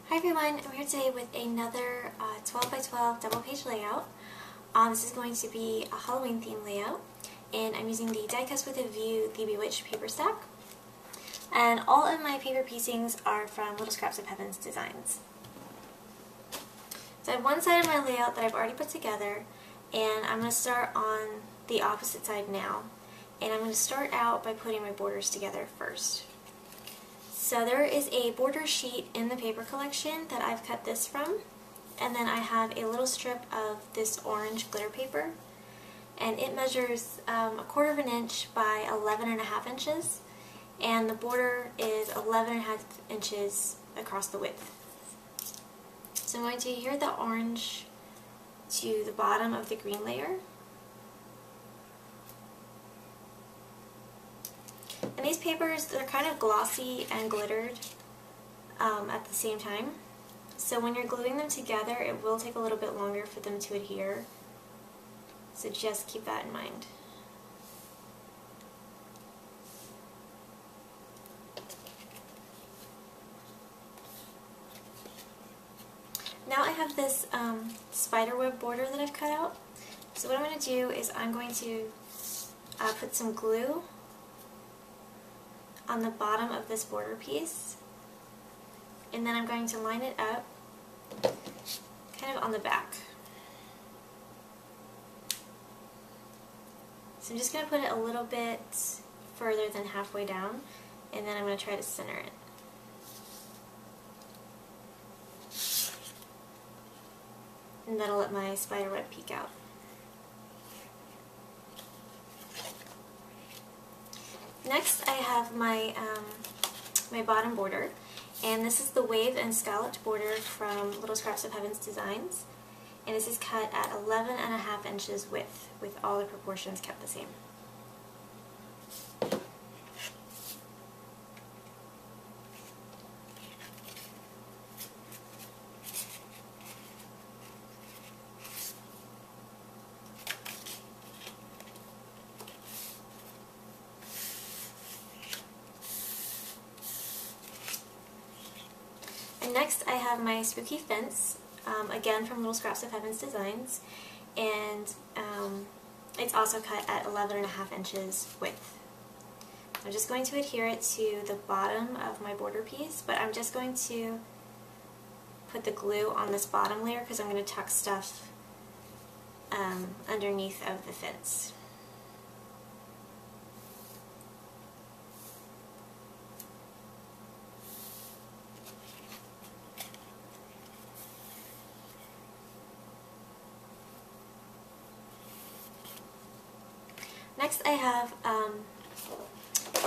Hi everyone, I'm here today with another 12 by 12 double page layout. This is going to be a Halloween theme layout, and I'm using the Die Cuts with a View The Bewitched paper stack. And all of my paper piecings are from Little Scraps of Heaven's designs. So I have one side of my layout that I've already put together, and I'm going to start on the opposite side now. And I'm going to start out by putting my borders together first. So there is a border sheet in the paper collection that I've cut this from, and then I have a little strip of this orange glitter paper, and it measures 1/4 inch by 11.5 inches, and the border is 11.5 inches across the width. So I'm going to adhere the orange to the bottom of the green layer. And these papers, they're kind of glossy and glittered at the same time. So when you're gluing them together, it will take a little bit longer for them to adhere. So just keep that in mind. Now I have this spiderweb border that I've cut out. So what I'm going to do is I'm going to put some glue on the bottom of this border piece, and then I'm going to line it up kind of on the back. So I'm just going to put it a little bit further than halfway down, and then I'm going to try to center it. And then I'll let my spider web peek out. Next I have my my bottom border, and this is the wave and scalloped border from Little Scraps of Heaven's designs, and this is cut at 11.5 inches width with all the proportions kept the same. And next I have my spooky fence, again from Little Scraps of Heaven's designs, and it's also cut at 11.5 inches width. I'm just going to adhere it to the bottom of my border piece, but I'm just going to put the glue on this bottom layer because I'm going to tuck stuff underneath of the fence. Next I have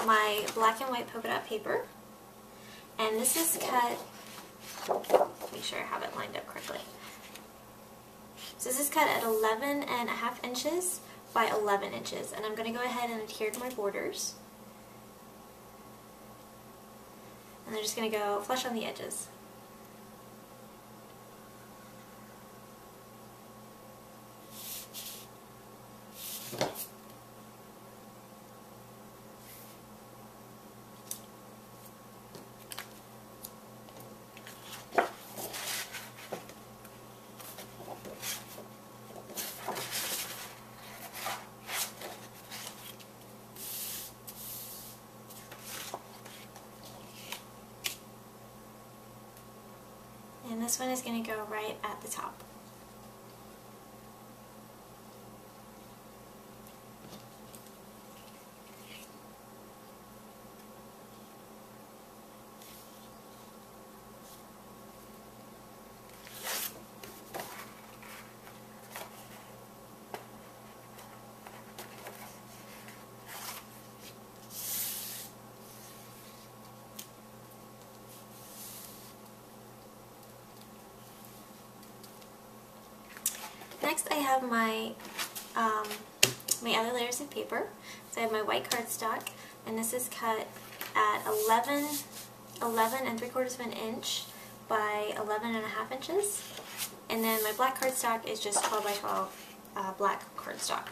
my black and white polka dot paper, and this is cut, make sure I have it lined up correctly. So this is cut at 11.5 inches by 11 inches, and I'm going to go ahead and adhere to my borders. And I'm just going to go flush on the edges. And this one is going to go right at the top. Next I have my my other layers of paper. So I have my white cardstock, and this is cut at 11 3/4 inch by 11.5 inches. And then my black cardstock is just 12 by 12 black cardstock.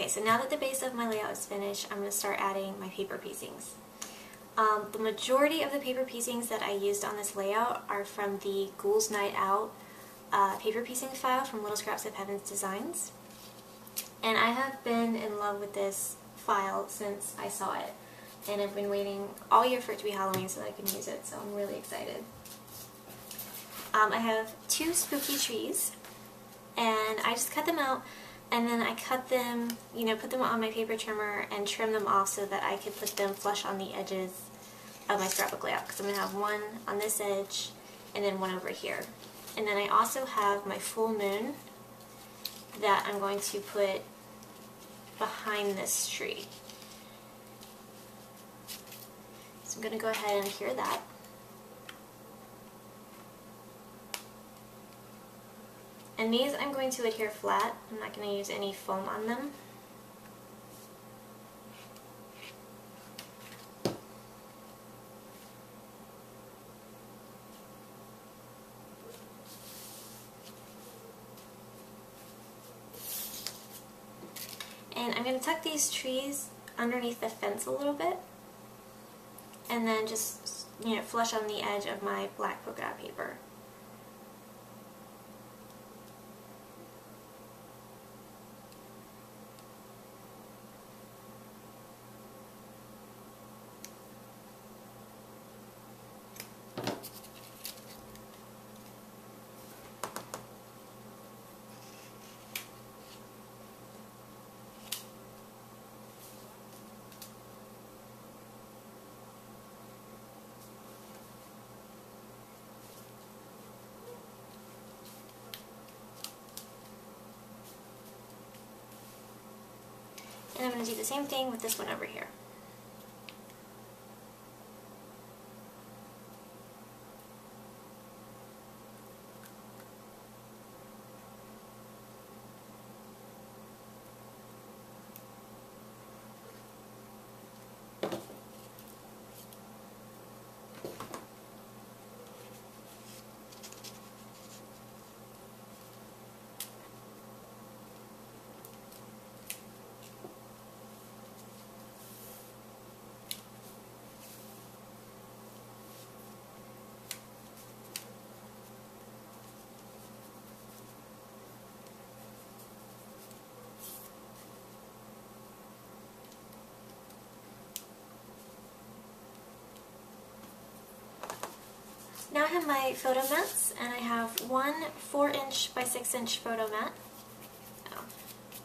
Okay, so now that the base of my layout is finished, I'm going to start adding my paper piecings. The majority of the paper piecings that I used on this layout are from the Ghouls Night Out paper piecing file from Little Scraps of Heaven's Designs. And I have been in love with this file since I saw it. And I've been waiting all year for it to be Halloween so that I can use it, so I'm really excited. I have 2 spooky trees, and I just cut them out, and then I cut them, you know, put them on my paper trimmer and trim them off so that I could put them flush on the edges of my scrapbook layout, because I'm going to have one on this edge and then one over here. And then I also have my full moon that I'm going to put behind this tree. So I'm going to go ahead and adhere that. And these I'm going to adhere flat. I'm not going to use any foam on them. And I'm going to tuck these trees underneath the fence a little bit, and then just, you know, flush on the edge of my black polka dot paper. And I'm going to do the same thing with this one over here. Now I have my photo mats, and I have one 4" by 6" photo mat. Oh,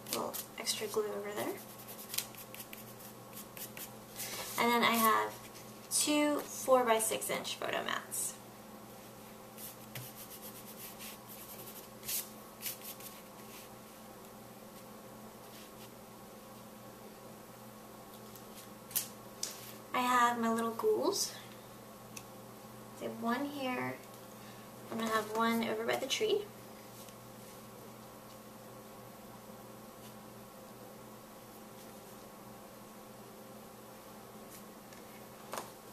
a little extra glue over there. And then I have 2 4" by 6" photo mats. I have my little ghouls. I have one here. I'm going to have one over by the tree.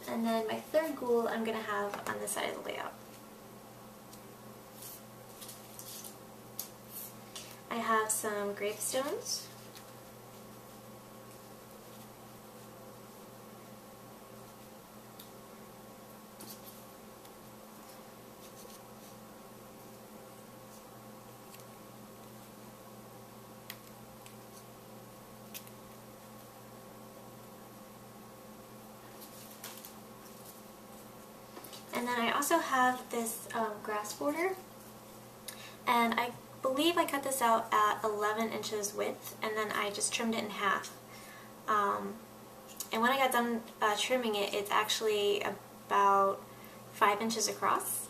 And then my third ghoul I'm going to have on this side of the layout. I have some gravestones. And then I also have this grass border, and I believe I cut this out at 11 inches width, and then I just trimmed it in half. And when I got done trimming it, it's actually about 5 inches across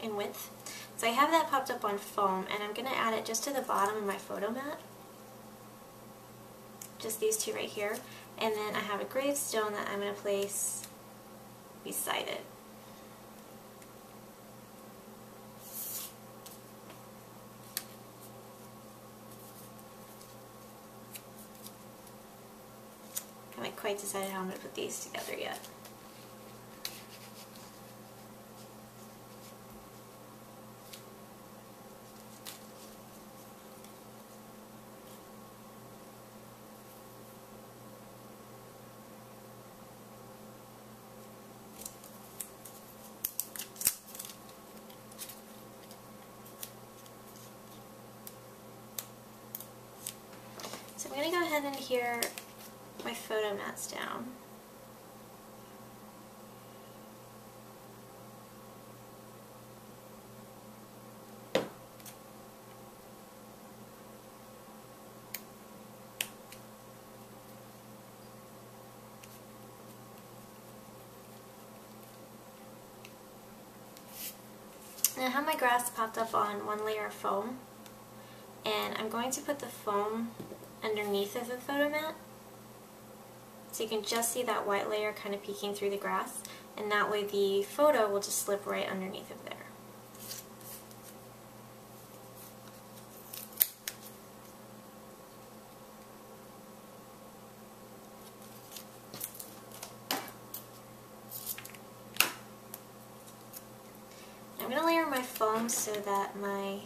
in width. So I have that popped up on foam, and I'm going to add it just to the bottom of my photo mat. Just these two right here. And then I have a gravestone that I'm going to place beside it. I haven't quite decided how I'm going to put these together yet. ahead and adhere my photo mats down. And I have my grass popped up on one layer of foam, and I'm going to put the foam underneath of the photo mat so you can just see that white layer kind of peeking through the grass, and that way the photo will just slip right underneath of there. I'm going to layer my foam so that my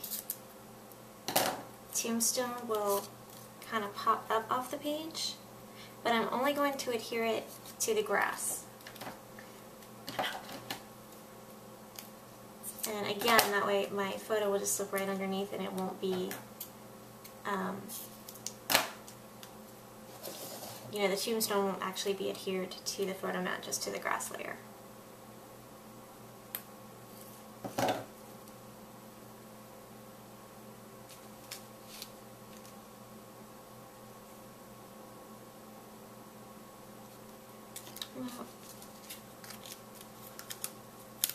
tombstone will kind of pop up off the page, but I'm only going to adhere it to the grass. And again, that way my photo will just slip right underneath and it won't be, you know, the tombstone won't actually be adhered to the photo mat, just to the grass layer.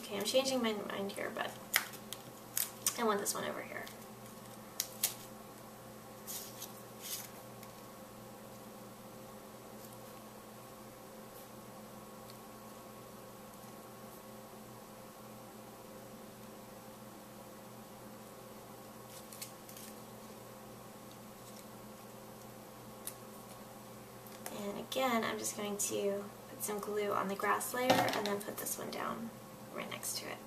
Okay, I'm changing my mind here, but I want this one over here. And again, I'm just going to put some glue on the grass layer and then put this one down right next to it.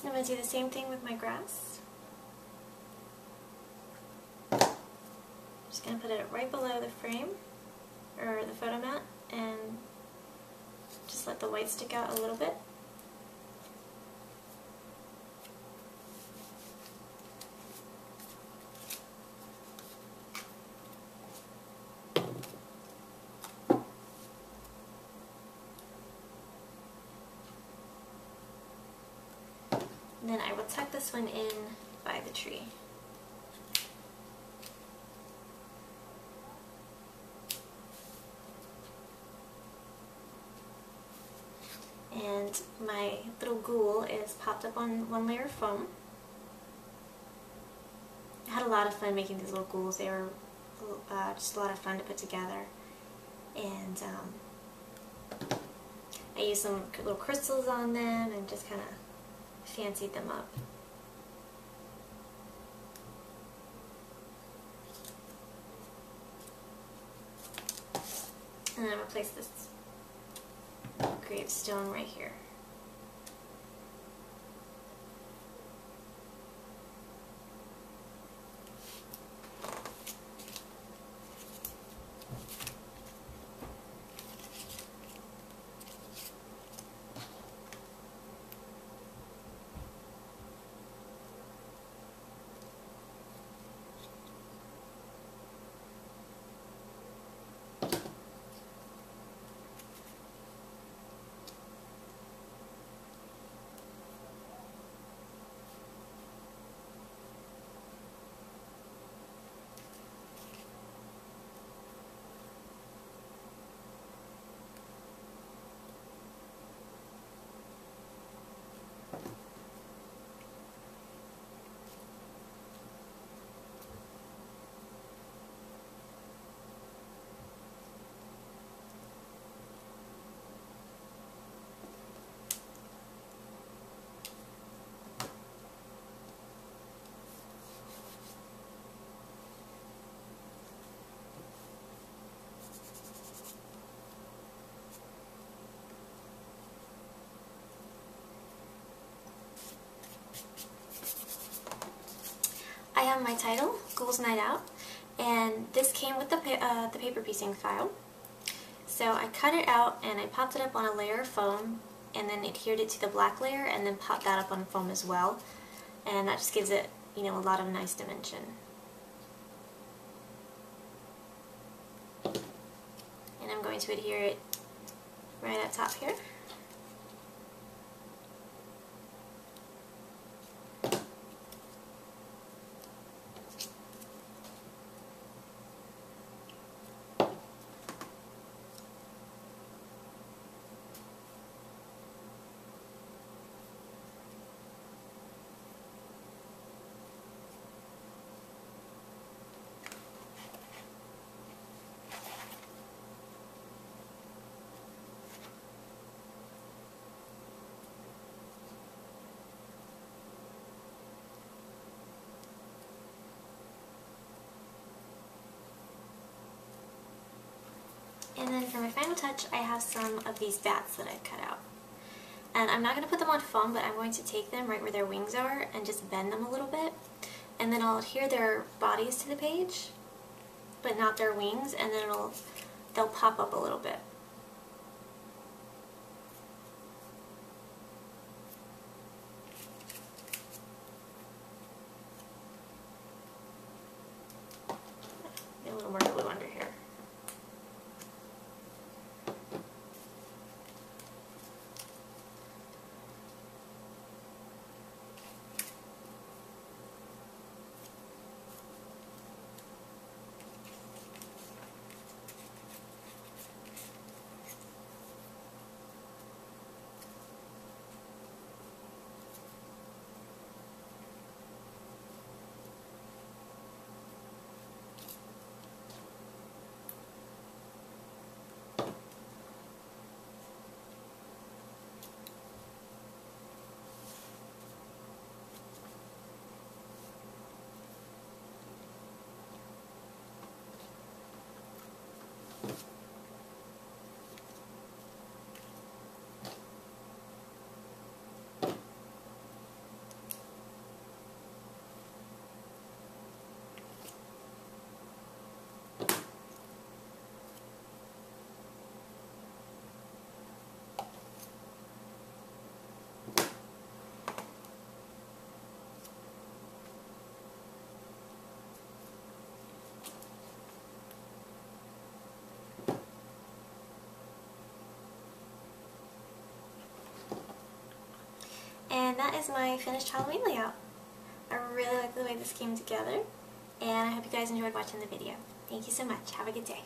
I'm going to do the same thing with my grass. I'm just going to put it right below the frame, or the photo mat, and just let the white stick out a little bit. And then I will tuck this one in by the tree. And my little ghoul is popped up on one layer of foam. I had a lot of fun making these little ghouls. They were just a lot of fun to put together. And I used some little crystals on them and just kind of fancied them up. And then I'm going to place this gravestone right here. have my title, Ghouls Night Out, and this came with the paper piecing file. So I cut it out and I popped it up on a layer of foam and then adhered it to the black layer and then popped that up on foam as well. And that just gives it, you know, a lot of nice dimension. And I'm going to adhere it right up top here. And then for my final touch, I have some of these bats that I've cut out. And I'm not going to put them on foam, but I'm going to take them right where their wings are and just bend them a little bit. And then I'll adhere their bodies to the page, but not their wings, and then they'll pop up a little bit. Get a little more glue under here. And that is my finished Halloween layout. I really like the way this came together, and I hope you guys enjoyed watching the video. Thank you so much. Have a good day.